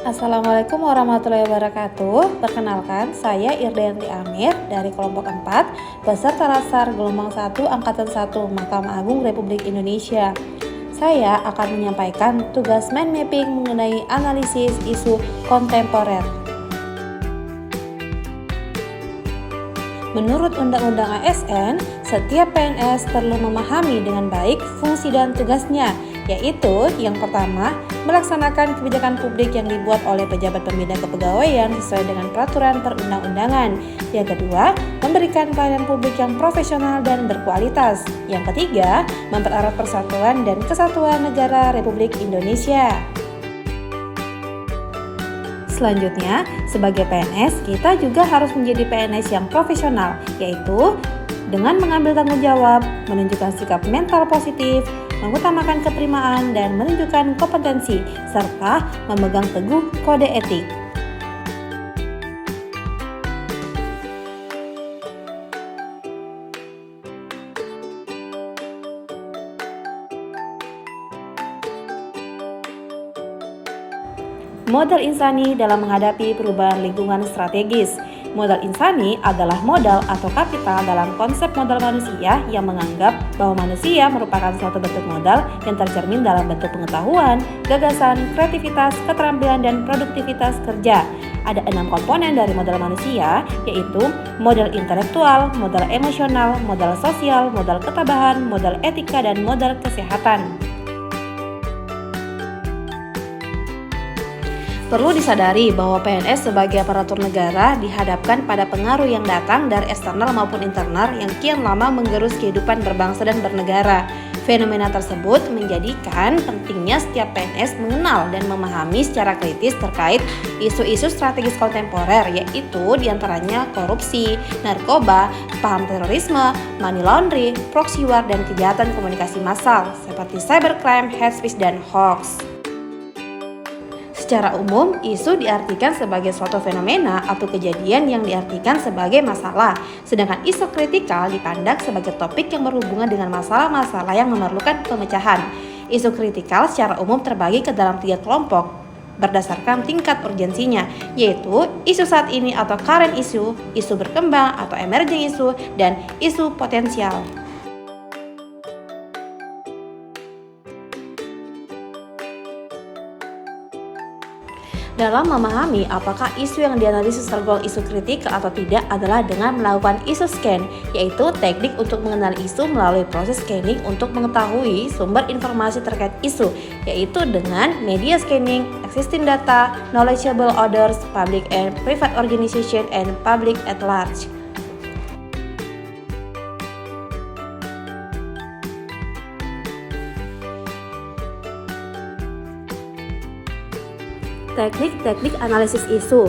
Assalamualaikum warahmatullahi wabarakatuh. Perkenalkan, saya Irdayanti Amir dari kelompok 4, peserta Lasar gelombang 1 Angkatan 1 Mahkamah Agung Republik Indonesia. Saya akan menyampaikan tugas mind mapping mengenai analisis isu kontemporer. Menurut Undang-Undang ASN, setiap PNS perlu memahami dengan baik fungsi dan tugasnya, yaitu yang pertama, melaksanakan kebijakan publik yang dibuat oleh pejabat pembina kepegawaian sesuai dengan peraturan perundang-undangan. Yang kedua, memberikan pelayanan publik yang profesional dan berkualitas. Yang ketiga, mempererat persatuan dan kesatuan negara Republik Indonesia. Selanjutnya, sebagai PNS, kita juga harus menjadi PNS yang profesional, yaitu dengan mengambil tanggung jawab, menunjukkan sikap mental positif, mengutamakan keprimaan, dan menunjukkan kompetensi, serta memegang teguh kode etik. Modal insani dalam menghadapi perubahan lingkungan strategis. Modal insani adalah modal atau kapital dalam konsep modal manusia yang menganggap bahwa manusia merupakan suatu bentuk modal yang tercermin dalam bentuk pengetahuan, gagasan, kreativitas, keterampilan, dan produktivitas kerja. Ada 6 komponen dari modal manusia, yaitu modal intelektual, modal emosional, modal sosial, modal ketabahan, modal etika, dan modal kesehatan. Perlu disadari bahwa PNS sebagai aparatur negara dihadapkan pada pengaruh yang datang dari eksternal maupun internal yang kian lama menggerus kehidupan berbangsa dan bernegara. Fenomena tersebut menjadikan pentingnya setiap PNS mengenal dan memahami secara kritis terkait isu-isu strategis kontemporer, yaitu diantaranya korupsi, narkoba, paham terorisme, money laundering, proxy war, dan kejahatan komunikasi massal seperti cybercrime, hate speech, dan hoax. Secara umum, isu diartikan sebagai suatu fenomena atau kejadian yang diartikan sebagai masalah, sedangkan isu kritikal dipandang sebagai topik yang berhubungan dengan masalah-masalah yang memerlukan pemecahan. Isu kritikal secara umum terbagi ke dalam 3 kelompok berdasarkan tingkat urgensinya, yaitu isu saat ini atau current issue, isu berkembang atau emerging issue, dan isu potensial. Dalam memahami apakah isu yang dianalisis tergolong isu kritikal atau tidak adalah dengan melakukan isu scan, yaitu teknik untuk mengenali isu melalui proses scanning untuk mengetahui sumber informasi terkait isu, yaitu dengan media scanning, existing data, knowledgeable others, public and private organization, and public at large. Teknik-teknik analisis isu.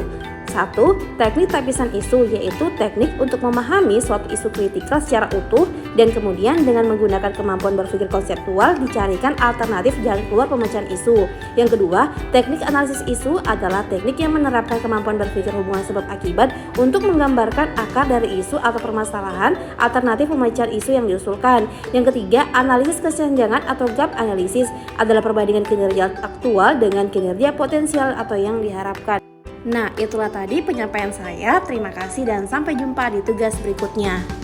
1. Teknik tapisan isu, yaitu teknik untuk memahami suatu isu kritikal secara utuh dan kemudian dengan menggunakan kemampuan berpikir konseptual dicarikan alternatif jalan keluar pemecahan isu. Yang kedua, teknik analisis isu adalah teknik yang menerapkan kemampuan berpikir hubungan sebab akibat untuk menggambarkan akar dari isu atau permasalahan alternatif pemecahan isu yang diusulkan. Yang ketiga, analisis kesenjangan atau gap analisis adalah perbandingan kinerja aktual dengan kinerja potensial atau yang diharapkan. Nah, itulah tadi penyampaian saya. Terima kasih dan sampai jumpa di tugas berikutnya.